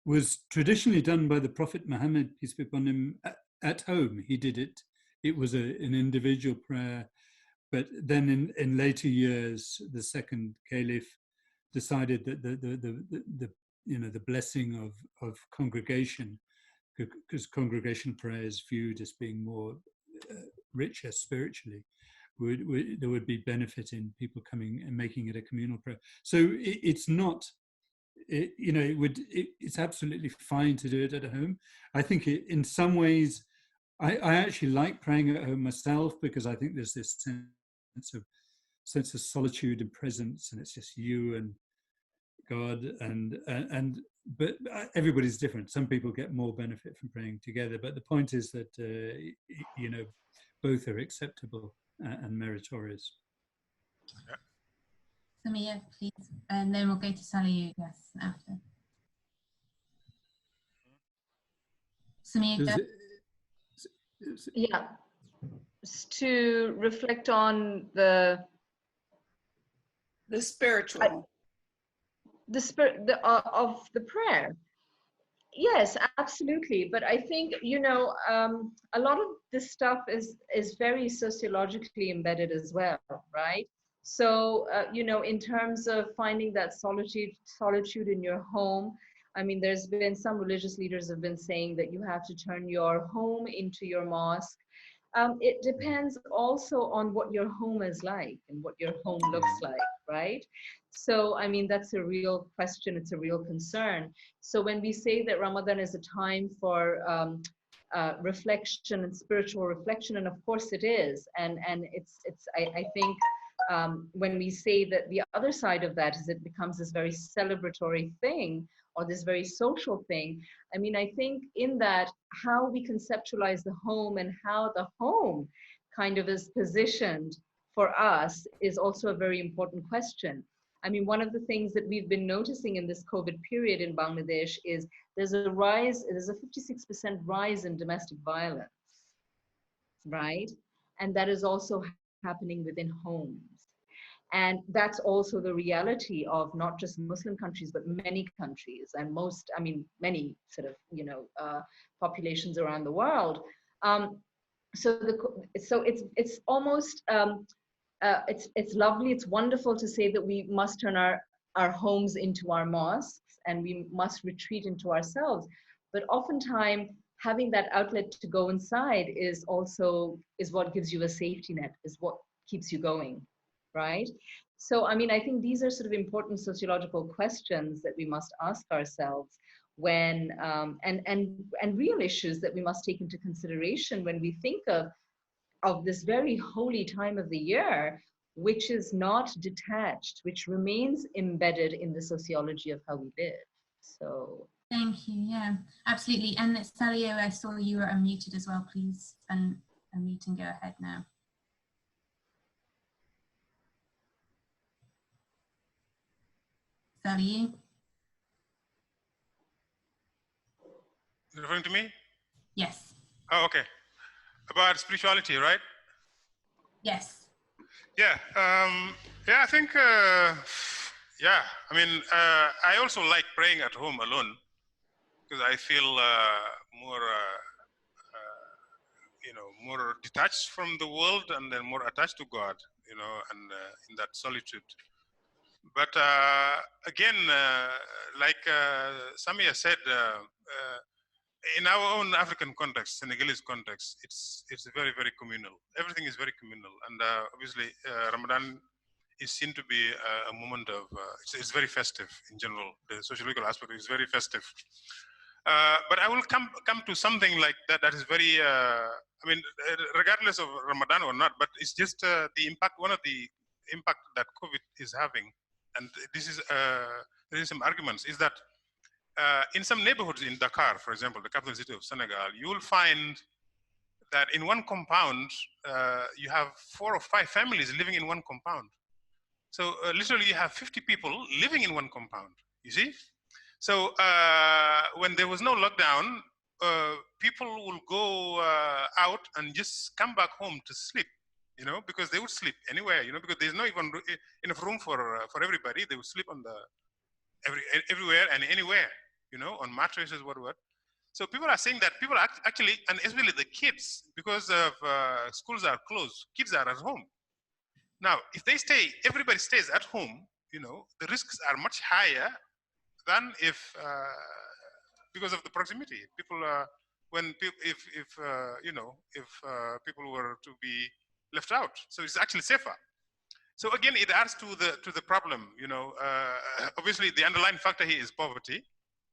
was traditionally done by the Prophet Muhammad, peace be upon him, at home. He did it. It was an individual prayer. But then in later years, the second caliph decided that the blessing of congregation, because congregation prayer is viewed as being more richer spiritually, there would be benefit in people coming and making it a communal prayer. So it's not, it's absolutely fine to do it at home. I think in some ways, I actually like praying at home myself, because I think there's this sense of solitude and presence, and it's just you and God, but everybody's different. Some people get more benefit from praying together, but the point is that both are acceptable and meritorious. Samia, please, and then we'll go to Saliou, yes, after. Samia, go. Yeah, to reflect on the spiritual. The spirit of the prayer. Yes, absolutely. But I think, you know, a lot of this stuff is very sociologically embedded as well, right? So, you know, in terms of finding that solitude in your home, I mean, there's been some religious leaders have been saying that you have to turn your home into your mosque. It depends also on what your home is like and what your home looks like, right? So, I mean, that's a real question. It's a real concern. So when we say that Ramadan is a time for reflection and spiritual reflection, and of course it is, and I think when we say that the other side of that is it becomes this very celebratory thing or this very social thing. I mean, I think in that how we conceptualize the home and how the home kind of is positioned for us is also a very important question. I mean, one of the things that we've been noticing in this COVID period in Bangladesh is there's a 56% rise in domestic violence, right? And that is also happening within homes. And that's also the reality of not just Muslim countries, but many countries and many sort of, you know, populations around the world. So it's almost, it's lovely, it's wonderful to say that we must turn our homes into our mosques and we must retreat into ourselves. But oftentimes having that outlet to go inside is what gives you a safety net, is what keeps you going. Right? So, I mean, I think these are sort of important sociological questions that we must ask ourselves when, and real issues that we must take into consideration when we think of this very holy time of the year, which is not detached, which remains embedded in the sociology of how we live. So. Thank you, yeah, absolutely. And Saliou, I saw you were unmuted as well, please unmute and go ahead now. Saliou? You're referring to me? Yes. Oh, okay. About spirituality, right? Yes. Yeah. Yeah, I think, yeah, I mean, I also like praying at home alone because I feel more, you know, more detached from the world and then more attached to God, you know, and in that solitude. But again, like Samia said, in our own African context, Senegalese context, it's very, very communal. Everything is very communal, and obviously Ramadan is seen to be a moment of. It's very festive in general. The sociological aspect is very festive. But I will come to something like that. That is very. I mean, regardless of Ramadan or not, but it's just the impact. One of the impact that COVID is having. And this is, there is some arguments, is that in some neighborhoods in Dakar, for example, the capital city of Senegal, you will find that in one compound, you have 4 or 5 families living in one compound. So literally you have 50 people living in one compound, you see? So when there was no lockdown, people will go out and just come back home to sleep. You know, because they would sleep anywhere, you know, because there's not even enough room for everybody. They would sleep on everywhere and anywhere, you know, on mattresses, what. So people are saying that people actually, and especially the kids, because of schools are closed, kids are at home. Now, if everybody stays at home, you know, the risks are much higher than if, because of the proximity. People, if you know, if people were to be left out, so it's actually safer. So again, it adds to the problem. You know, obviously the underlying factor here is poverty.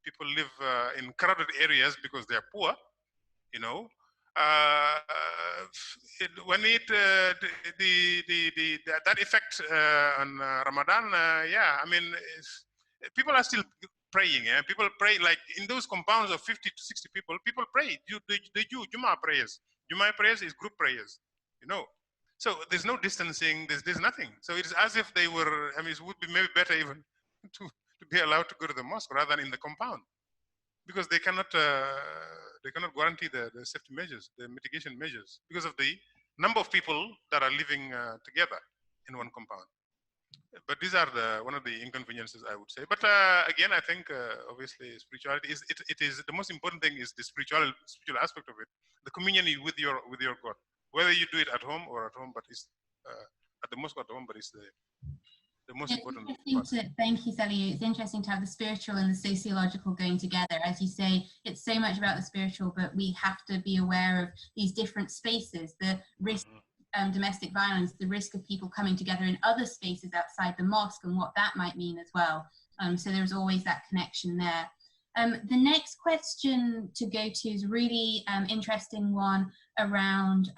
People live in crowded areas because they are poor. You know, when that effect on Ramadan, yeah, I mean, people are still praying. People pray like in those compounds of 50 to 60 people. People pray. They do Jummah prayers. Jummah prayers is group prayers. You know. So there's no distancing, there's nothing. So it's as if they were, I mean, it would be maybe better even to be allowed to go to the mosque rather than in the compound, because they cannot guarantee the safety measures, the mitigation measures, because of the number of people that are living together in one compound. But these are one of the inconveniences, I would say. But again, I think obviously spirituality is it is the most important thing is the spiritual aspect of it, the communion with your God, whether you do it at home or at home, but it's at the mosque or at home, but it's the most important part. Thank you, Saliou. It's interesting to have the spiritual and the sociological going together. As you say, it's so much about the spiritual, but we have to be aware of these different spaces, the risk domestic violence, the risk of people coming together in other spaces outside the mosque and what that might mean as well. So there's always that connection there. The next question to go to is a really interesting one around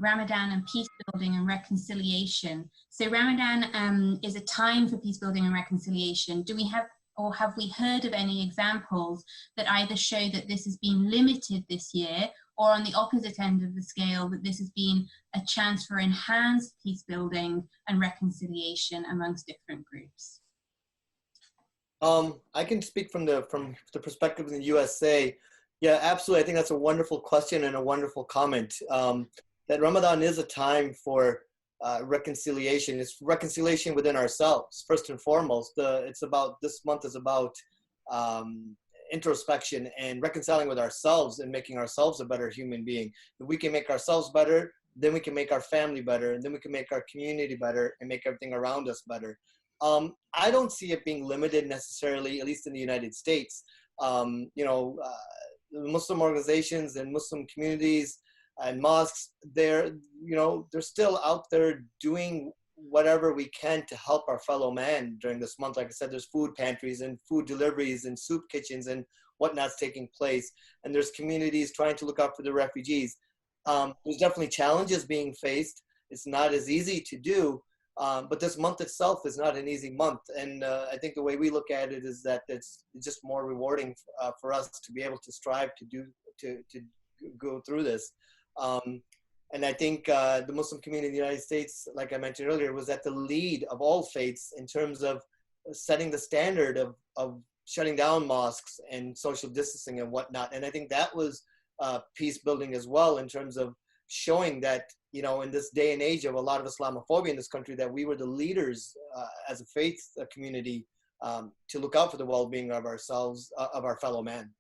Ramadan and peace building and reconciliation. So Ramadan is a time for peace building and reconciliation. Do we have, or have we heard of any examples that either show that this has been limited this year, or on the opposite end of the scale, that this has been a chance for enhanced peace building and reconciliation amongst different groups? I can speak from the perspective of the USA. Yeah, absolutely. I think that's a wonderful question and a wonderful comment. That Ramadan is a time for reconciliation. It's reconciliation within ourselves, first and foremost. This month is about introspection and reconciling with ourselves and making ourselves a better human being. If we can make ourselves better, then we can make our family better, and then we can make our community better and make everything around us better. I don't see it being limited necessarily, at least in the United States. Muslim organizations and Muslim communities and mosques, they're still out there doing whatever we can to help our fellow man during this month. Like I said, there's food pantries and food deliveries and soup kitchens and whatnot's taking place. And there's communities trying to look out for the refugees. There's definitely challenges being faced. It's not as easy to do, but this month itself is not an easy month. And I think the way we look at it is that it's just more rewarding for us to be able to strive to go through this. And I think the Muslim community in the United States, like I mentioned earlier, was at the lead of all faiths in terms of setting the standard of shutting down mosques and social distancing and whatnot. And I think that was peace building as well, in terms of showing that, in this day and age of a lot of Islamophobia in this country, that we were the leaders as a faith community to look out for the well-being of ourselves, of our fellow man.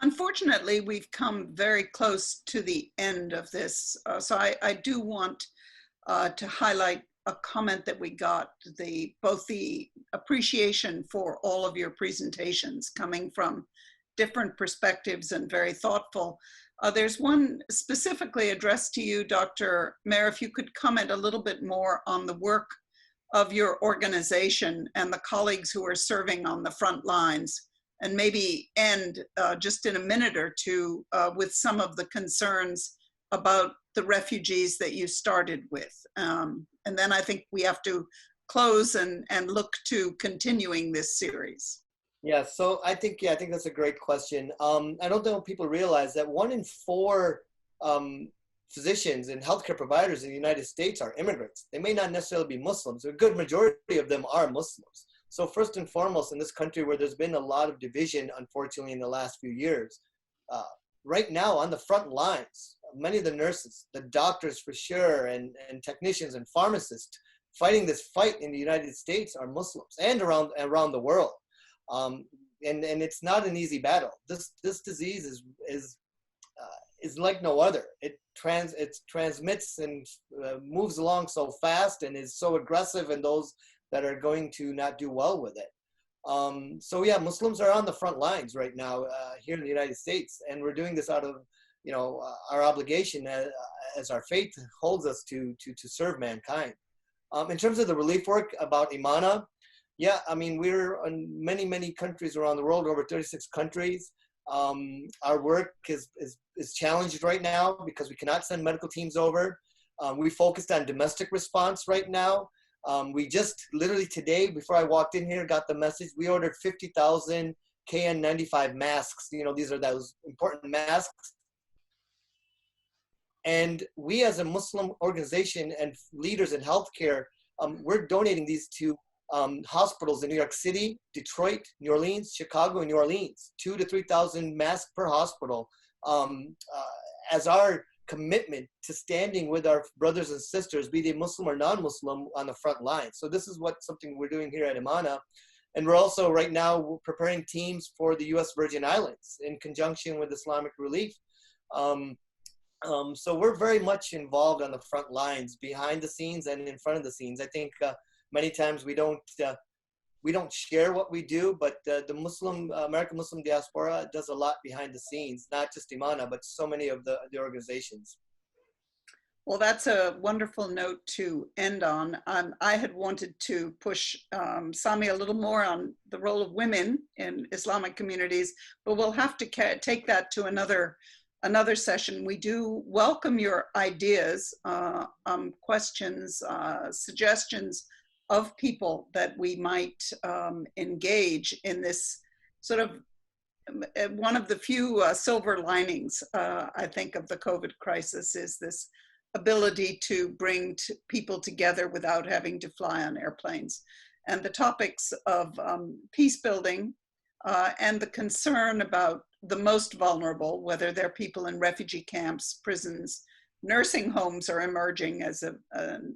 Unfortunately, we've come very close to the end of this. So I do want to highlight a comment that we got, both the appreciation for all of your presentations coming from different perspectives and very thoughtful. There's one specifically addressed to you, Dr. Mayer, if you could comment a little bit more on the work of your organization and the colleagues who are serving on the front lines, and maybe end just in a minute or two with some of the concerns about the refugees that you started with. And then I think we have to close and look to continuing this series. Yeah, so I think that's a great question. I don't think people realize that 1 in 4 physicians and healthcare providers in the United States are immigrants. They may not necessarily be Muslims. A good majority of them are Muslims. So first and foremost, in this country where there's been a lot of division, unfortunately, in the last few years, right now on the front lines, many of the nurses, the doctors for sure, and technicians and pharmacists fighting this fight in the United States are Muslims and around the world. And it's not an easy battle. This disease is like no other. It transmits and moves along so fast and is so aggressive in those that are going to not do well with it. So yeah, Muslims are on the front lines right now here in the United States, and we're doing this out of our obligation as our faith holds us to serve mankind. In terms of the relief work about Imana, yeah, I mean, we're in many countries around the world, over 36 countries. Our work is challenged right now because we cannot send medical teams over. We focused on domestic response right now. We just literally today, before I walked in here, got the message. We ordered 50,000 KN95 masks. These are those important masks And we as a Muslim organization and leaders in healthcare, we're donating these to hospitals in New York City, Detroit, New Orleans, Chicago, and New Orleans, 2,000 to 3,000 masks per hospital, as our commitment to standing with our brothers and sisters, be they Muslim or non-Muslim, on the front line. So this is something we're doing here at Imana. And we're also right now preparing teams for the U.S. Virgin Islands in conjunction with Islamic Relief. So we're very much involved on the front lines, behind the scenes and in front of the scenes. I think many times we don't share what we do, but the American Muslim diaspora does a lot behind the scenes, not just Imana, but so many of the organizations. Well, that's a wonderful note to end on. I had wanted to push Samia a little more on the role of women in Islamic communities, but we'll have to take that to another session. We do welcome your ideas, questions, suggestions of people that we might engage in this sort of one of the few silver linings, I think, of the COVID crisis is this ability to bring people together without having to fly on airplanes. And the topics of peace building and the concern about the most vulnerable, whether they're people in refugee camps, prisons, nursing homes are emerging as a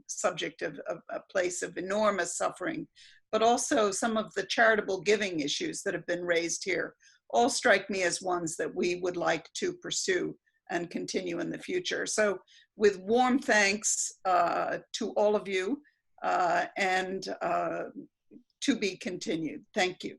subject of a place of enormous suffering, but also some of the charitable giving issues that have been raised here all strike me as ones that we would like to pursue and continue in the future. So with warm thanks to all of you and to be continued. Thank you.